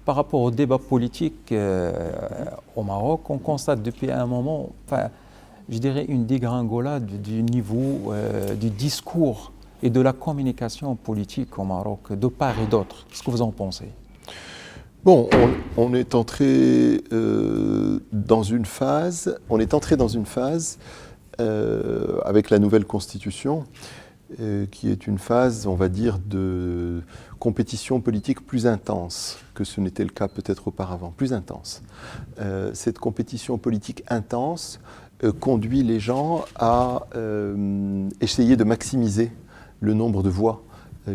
par rapport au débat politique au Maroc, on constate depuis un moment, je dirais, une dégringolade du niveau du discours et de la communication politique au Maroc, de part et d'autre. Qu'est-ce que vous en pensez? Bon, on est entré dans une phase, avec la nouvelle constitution, qui est une phase, on va dire, de compétition politique plus intense que ce n'était le cas peut-être auparavant, plus intense. Cette compétition politique intense conduit les gens à essayer de maximiser le nombre de voix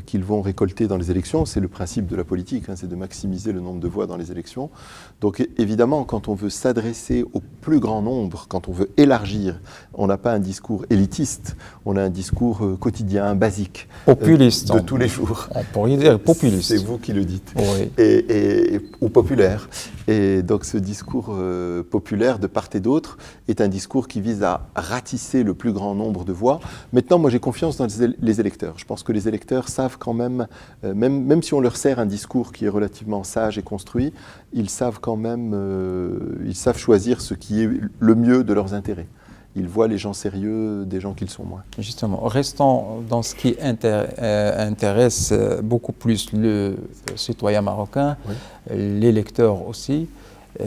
qu'ils vont récolter dans les élections. C'est le principe de la politique, c'est de maximiser le nombre de voix dans les élections. Donc évidemment, quand on veut s'adresser au plus grand nombre, quand on veut élargir, on n'a pas un discours élitiste, on a un discours quotidien, basique. Populiste. De tous les jours. On pourrait dire populiste. C'est vous qui le dites. Oui. Ou populaire. Et donc ce discours populaire de part et d'autre est un discours qui vise à ratisser le plus grand nombre de voix. Maintenant, moi j'ai confiance dans les électeurs. Je pense que les électeurs savent quand même, même si on leur sert un discours qui est relativement sage et construit, ils savent quand même, ils savent choisir ce qui est le mieux de leurs intérêts. Ils voient les gens sérieux des gens qu'ils sont moins. Justement, restons dans ce qui intéresse beaucoup plus le citoyen marocain, oui, l'électeur aussi. Et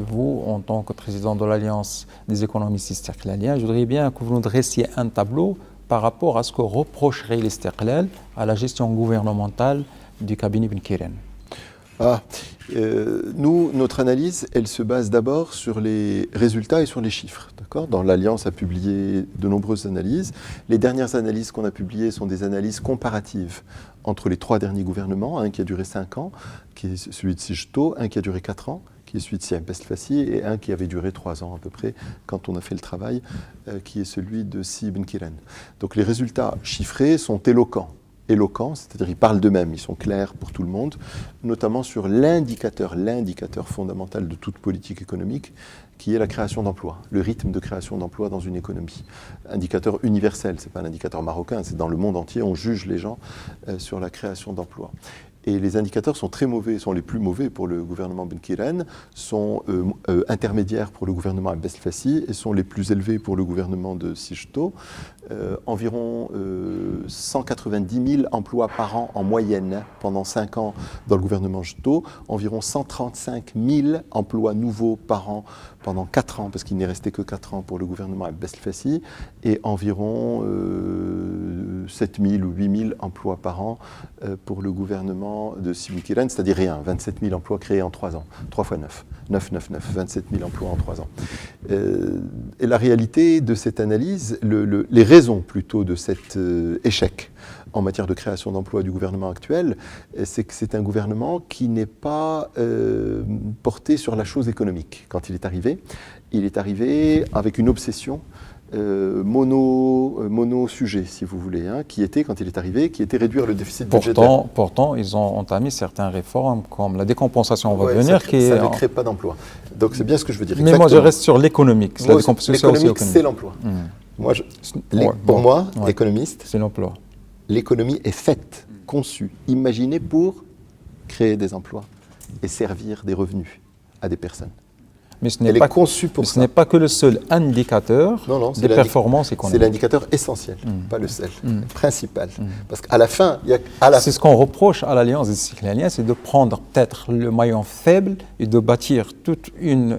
vous, en tant que président de l'Alliance des économistes istiqlaliens, je voudrais bien que vous nous dressiez un tableau par rapport à ce que reprocherait l'Istiqlal à la gestion gouvernementale du cabinet Ben Kiren. Nous, notre analyse, elle se base d'abord sur les résultats et sur les chiffres. Dans l'Alliance a publié de nombreuses analyses. Les dernières analyses qu'on a publiées sont des analyses comparatives entre les 3 derniers gouvernements, un qui a duré 5 ans, qui est celui de Sijto, un qui a duré 4 ans, qui est celui de Siam Besselfassi, et un qui avait duré 3 ans à peu près, quand on a fait le travail, qui est celui de Si Ben Kiren. Donc les résultats chiffrés sont éloquents, c'est-à-dire ils parlent d'eux-mêmes, ils sont clairs pour tout le monde, notamment sur l'indicateur fondamental de toute politique économique, qui est la création d'emplois, le rythme de création d'emplois dans une économie. Indicateur universel, ce n'est pas un indicateur marocain, c'est dans le monde entier, on juge les gens sur la création d'emplois. Et les indicateurs sont très mauvais, sont les plus mauvais pour le gouvernement Ben Kiren, sont intermédiaires pour le gouvernement Besselfassi et sont les plus élevés pour le gouvernement de Sijto. Environ 190 000 emplois par an en moyenne pendant 5 ans dans le gouvernement Sijto, environ 135 000 emplois nouveaux par an pendant 4 ans, parce qu'il n'est resté que 4 ans pour le gouvernement Besselfassi, et environ 7 000 ou 8 000 emplois par an pour le gouvernement de Si Ben Kiren, c'est-à-dire rien, 27 000 emplois créés en 3 ans, 3 fois 9, 27 000 emplois en 3 ans. Et la réalité de cette analyse, les raisons plutôt de cet échec en matière de création d'emplois du gouvernement actuel, c'est que c'est un gouvernement qui n'est pas porté sur la chose économique. Quand il est arrivé avec une obsession mono-sujet, si vous voulez, qui était, quand il est arrivé, qui était réduire le déficit budgétaire. Pourtant, ils ont entamé certaines réformes, comme la décompensation, ça ne crée pas d'emploi. Donc c'est bien ce que je veux dire. Mais exactement. Moi, je reste sur l'économique. L'économique, c'est l'emploi. Pour moi, économiste, c'est l'emploi. L'économie est faite, conçue, imaginée pour créer des emplois et servir des revenus à des personnes. Mais ce n'est pas que le seul indicateur des performances économiques. C'est l'indicateur essentiel, pas le seul, principal. Parce qu'à la fin, c'est ce qu'on reproche à l'Alliance des Istiqlaliens, c'est de prendre peut-être le maillon faible et de bâtir toute une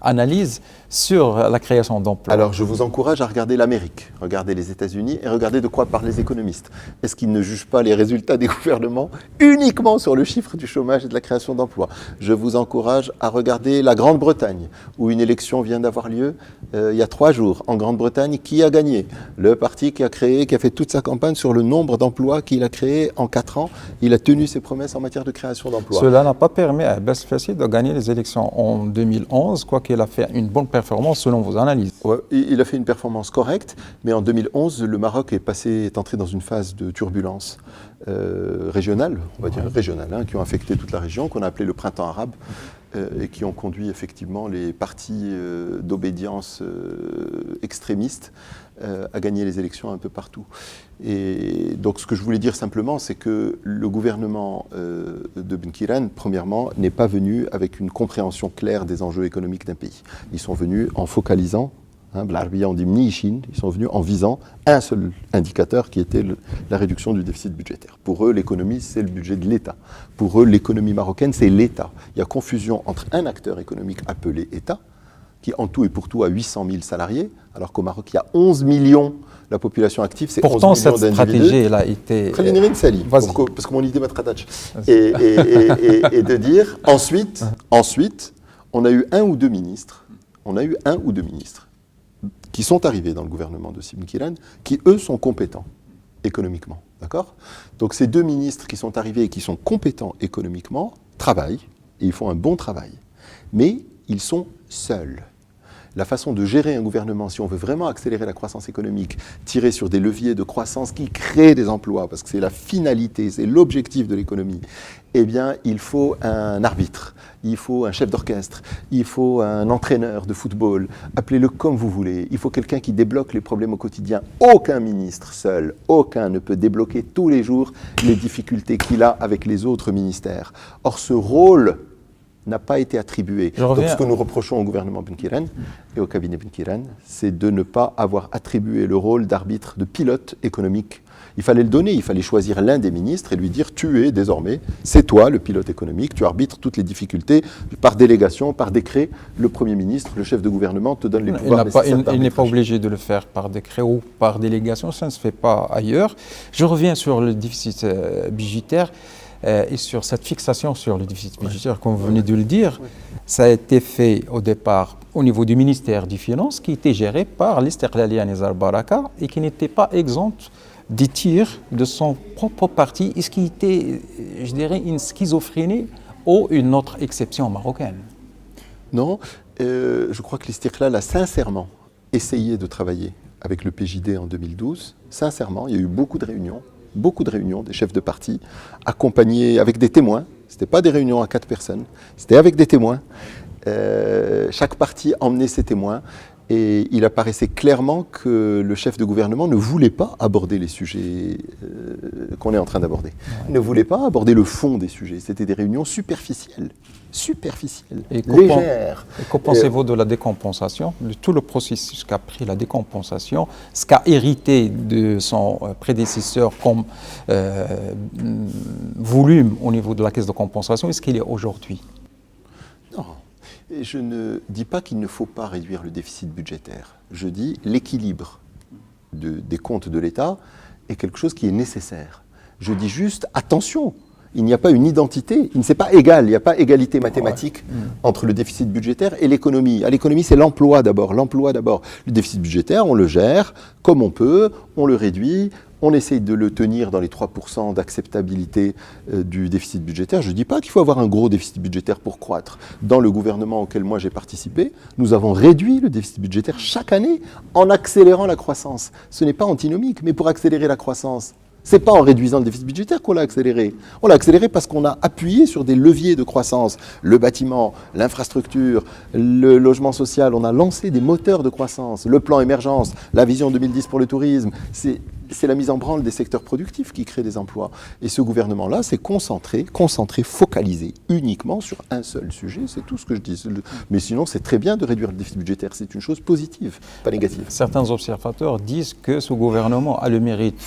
analyse sur la création d'emplois. Alors je vous encourage à regarder l'Amérique, regarder les États-Unis et regarder de quoi parlent les économistes. Est-ce qu'ils ne jugent pas les résultats des gouvernements uniquement sur le chiffre du chômage et de la création d'emplois? Je vous encourage à regarder la Grande-Bretagne, où une élection vient d'avoir lieu il y a 3 jours. En Grande-Bretagne, qui a gagné? Le parti qui a fait toute sa campagne sur le nombre d'emplois qu'il a créés en 4 ans. Il a tenu ses promesses en matière de création d'emplois. Cela n'a pas permis à Besselfassi de gagner les élections en 2011, quoiqu'il a fait une bonne performance selon vos analyses. Ouais, il a fait une performance correcte, mais en 2011, le Maroc est entré dans une phase de turbulence régionale, on va dire régionale, qui ont affecté toute la région, qu'on a appelé le printemps arabe, et qui ont conduit effectivement les partis d'obédience extrémistes à gagner les élections un peu partout. Et donc ce que je voulais dire simplement, c'est que le gouvernement de Benkiran, premièrement, n'est pas venu avec une compréhension claire des enjeux économiques d'un pays. Ils sont venus en focalisant, on dit mniichin, ils sont venus en visant un seul indicateur qui était la réduction du déficit budgétaire. Pour eux, l'économie, c'est le budget de l'État. Pour eux, l'économie marocaine, c'est l'État. Il y a confusion entre un acteur économique appelé État, qui en tout et pour tout a 800 000 salariés, alors qu'au Maroc, il y a 11 millions, la population active, c'est 11 millions d'individus. Pourtant, cette stratégie, elle a été... parce que mon idée m'attrache. Et de dire, ensuite, on a eu un ou deux ministres qui sont arrivés dans le gouvernement de Benkiran, qui, eux, sont compétents économiquement. D'accord ? Donc, ces deux ministres qui sont arrivés et qui sont compétents économiquement travaillent, et ils font un bon travail. Mais ils sont seuls. La façon de gérer un gouvernement, si on veut vraiment accélérer la croissance économique, tirer sur des leviers de croissance qui créent des emplois, parce que c'est la finalité, c'est l'objectif de l'économie, eh bien, il faut un arbitre, il faut un chef d'orchestre, il faut un entraîneur de football, appelez-le comme vous voulez. Il faut quelqu'un qui débloque les problèmes au quotidien. Aucun ministre seul, aucun ne peut débloquer tous les jours les difficultés qu'il a avec les autres ministères. Or, ce rôle n'a pas été attribué. Donc ce que nous reprochons au gouvernement Benkiran et au cabinet Benkiran, c'est de ne pas avoir attribué le rôle d'arbitre, de pilote économique. Il fallait le donner, il fallait choisir l'un des ministres et lui dire « tu es désormais, c'est toi le pilote économique, tu arbitres toutes les difficultés par délégation, par décret, le Premier ministre, le chef de gouvernement te donne les pouvoirs nécessaires. » Il n'est pas obligé de le faire par décret ou par délégation, ça ne se fait pas ailleurs. Je reviens sur le déficit budgétaire. Et sur cette fixation sur le déficit budgétaire, comme vous venez de le dire, ça a été fait au départ au niveau du ministère des Finances, qui était géré par l'Istiqlaliya Nizar Baraka et qui n'était pas exempt des tirs de son propre parti, et ce qui était, je dirais, une schizophrénie ou une autre exception marocaine. Non, je crois que l'Istiqlal a sincèrement essayé de travailler avec le PJD en 2012. Sincèrement, il y a eu beaucoup de réunions des chefs de parti, accompagnés avec des témoins. Ce n'était pas des réunions à 4 personnes, c'était avec des témoins. Chaque parti emmenait ses témoins et il apparaissait clairement que le chef de gouvernement ne voulait pas aborder les sujets qu'on est en train d'aborder. Il ne voulait pas aborder le fond des sujets. C'était des réunions superficielles. Légères. Et qu'en pensez-vous de la décompensation, de tout le processus qu'a pris la décompensation, ce qu'a hérité de son prédécesseur comme volume au niveau de la caisse de compensation, est-ce qu'il est aujourd'hui? Non. Et je ne dis pas qu'il ne faut pas réduire le déficit budgétaire. Je dis l'équilibre des comptes de l'État est quelque chose qui est nécessaire. Je dis juste, attention, il n'y a pas une identité, c'est pas égal, il n'y a pas égalité mathématique entre le déficit budgétaire et l'économie. À l'économie, c'est l'emploi d'abord. Le déficit budgétaire, on le gère comme on peut, on le réduit, on essaye de le tenir dans les 3% d'acceptabilité du déficit budgétaire. Je ne dis pas qu'il faut avoir un gros déficit budgétaire pour croître. Dans le gouvernement auquel moi j'ai participé, nous avons réduit le déficit budgétaire chaque année en accélérant la croissance. Ce n'est pas antinomique, mais pour accélérer la croissance, ce n'est pas en réduisant le déficit budgétaire qu'on l'a accéléré. On l'a accéléré parce qu'on a appuyé sur des leviers de croissance. Le bâtiment, l'infrastructure, le logement social, on a lancé des moteurs de croissance. Le plan émergence, la vision 2010 pour le tourisme, c'est la mise en branle des secteurs productifs qui crée des emplois. Et ce gouvernement-là s'est concentré, focalisé uniquement sur un seul sujet. C'est tout ce que je dis. Mais sinon, c'est très bien de réduire le déficit budgétaire. C'est une chose positive, pas négative. Certains observateurs disent que ce gouvernement a le mérite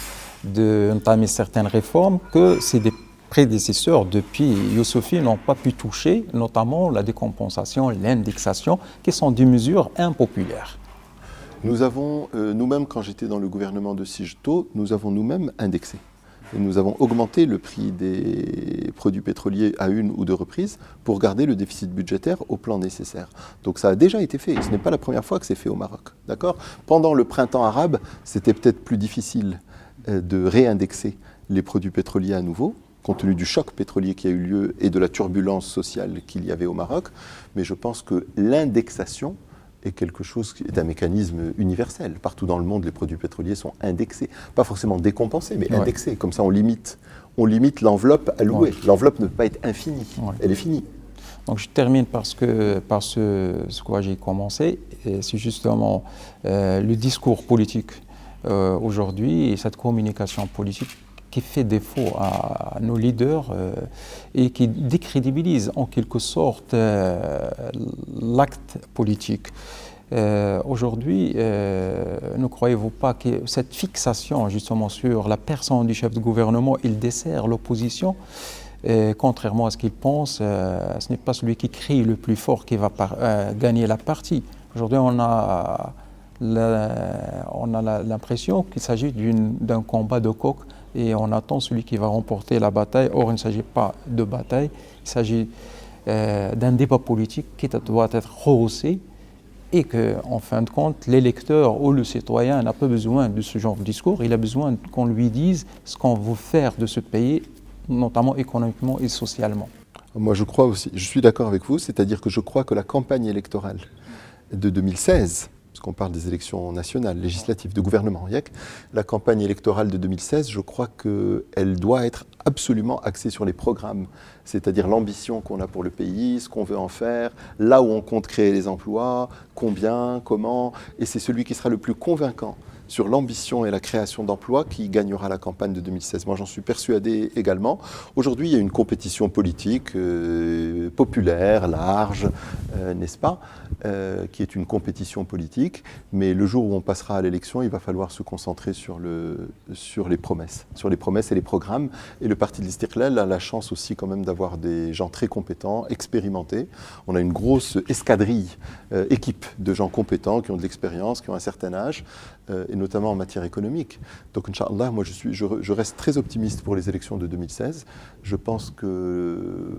d'entamer certaines réformes que ses prédécesseurs depuis Youssouphi n'ont pas pu toucher, notamment la décompensation, l'indexation, qui sont des mesures impopulaires. Nous avons, nous-mêmes, quand j'étais dans le gouvernement de Sijto, nous avons nous-mêmes indexé. Et nous avons augmenté le prix des produits pétroliers à une ou deux reprises pour garder le déficit budgétaire au plan nécessaire. Donc ça a déjà été fait. Ce n'est pas la première fois que c'est fait au Maroc. D'accord ? Pendant le printemps arabe, c'était peut-être plus difficile de réindexer les produits pétroliers à nouveau, compte tenu du choc pétrolier qui a eu lieu et de la turbulence sociale qu'il y avait au Maroc. Mais je pense que l'indexation est quelque chose qui est un mécanisme universel. Partout dans le monde, les produits pétroliers sont indexés. Pas forcément décompensés, mais indexés. Comme ça, on limite l'enveloppe allouée. L'enveloppe ne peut pas être infinie. Elle est finie. Donc je termine par ce quoi j'ai commencé, c'est justement le discours politique aujourd'hui et cette communication politique qui fait défaut à nos leaders et qui décrédibilise en quelque sorte l'acte politique. Aujourd'hui, ne croyez-vous pas que cette fixation justement sur la personne du chef de gouvernement, il dessert l'opposition? Contrairement à ce qu'il pense, ce n'est pas celui qui crie le plus fort qui va gagner la partie. Aujourd'hui, on a l'impression qu'il s'agit d'un combat de coq et on attend celui qui va remporter la bataille. Or, il ne s'agit pas de bataille, il s'agit d'un débat politique qui doit être rehaussé et qu'en fin de compte, l'électeur ou le citoyen n'a pas besoin de ce genre de discours, il a besoin qu'on lui dise ce qu'on veut faire de ce pays, notamment économiquement et socialement. Moi, je crois aussi, je suis d'accord avec vous, c'est-à-dire que je crois que la campagne électorale de 2016, puisqu'on parle des élections nationales, législatives, de gouvernement, la campagne électorale de 2016, je crois qu'elle doit être absolument axée sur les programmes, c'est-à-dire l'ambition qu'on a pour le pays, ce qu'on veut en faire, là où on compte créer les emplois, combien, comment, et c'est celui qui sera le plus convaincant sur l'ambition et la création d'emplois qui gagnera la campagne de 2016. Moi, j'en suis persuadé également. Aujourd'hui, il y a une compétition politique populaire, large, n'est-ce pas, qui est une compétition politique. Mais le jour où on passera à l'élection, il va falloir se concentrer sur les promesses et les programmes. Et le parti de l'Istiqlal a la chance aussi quand même d'avoir des gens très compétents, expérimentés. On a une grosse escadrille, équipe de gens compétents qui ont de l'expérience, qui ont un certain âge, et notamment en matière économique. Donc, Inch'Allah, moi je reste très optimiste pour les élections de 2016. Je pense que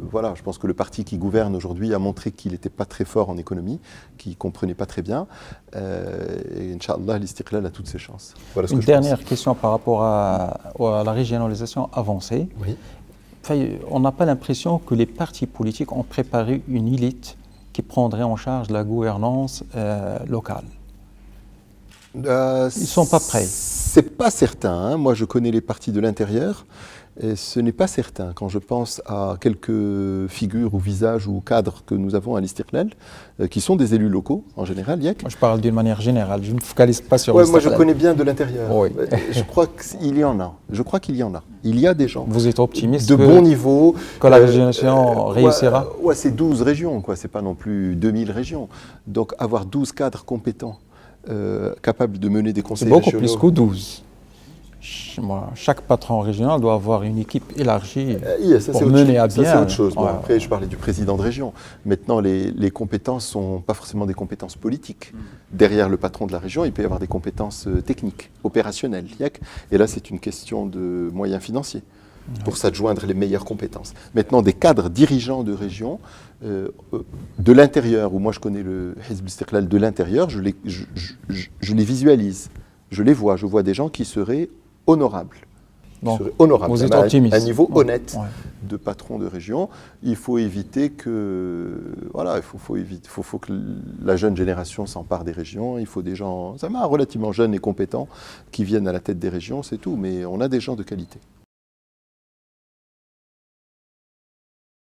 le parti qui gouverne aujourd'hui a montré qu'il n'était pas très fort en économie, qu'il ne comprenait pas très bien. Et Inch'Allah, l'Istiqlal a toutes ses chances. Voilà ce Une que dernière question par rapport à la régionalisation avancée. Oui. Enfin, on n'a pas l'impression que les partis politiques ont préparé une élite qui prendrait en charge la gouvernance locale. Ils ne sont pas prêts. C'est pas certain. Hein. Moi, je connais les partis de l'intérieur. Et ce n'est pas certain. Quand je pense à quelques figures ou visages ou cadres que nous avons à l'Istiqlal, qui sont des élus locaux en général, Moi, je parle d'une manière générale. Je ne me focalise pas sur l'Istiqlal. Moi, je connais bien de l'intérieur. Oui. Je crois qu'il y en a. Je crois qu'il y en a. Il y a des gens. Vous êtes optimiste de bon niveau. Que la régionalisation réussira? Ouais, c'est 12 régions, quoi. C'est pas non plus 2000 régions. Donc, avoir 12 cadres compétents, capables de mener des conseils régionaux. C'est beaucoup plus que 12. Chaque patron régional doit avoir une équipe élargie pour mener à bien. Ça, c'est autre chose. Bon, après, je parlais du président de région. Maintenant, les compétences ne sont pas forcément des compétences politiques. Derrière le patron de la région, il peut y avoir des compétences techniques, opérationnelles. Et là, c'est une question de moyens financiers pour s'adjoindre les meilleures compétences. Maintenant, des cadres dirigeants de région, de l'intérieur, où moi je connais le Hizb Istiqlal de l'intérieur, je les visualise, je les vois. Je vois des gens qui seraient honorables. Vous êtes optimiste. À un niveau honnête de patron de région. Il faut éviter que, il faut que la jeune génération s'empare des régions. Il faut des gens, relativement jeunes et compétents qui viennent à la tête des régions, c'est tout. Mais on a des gens de qualité.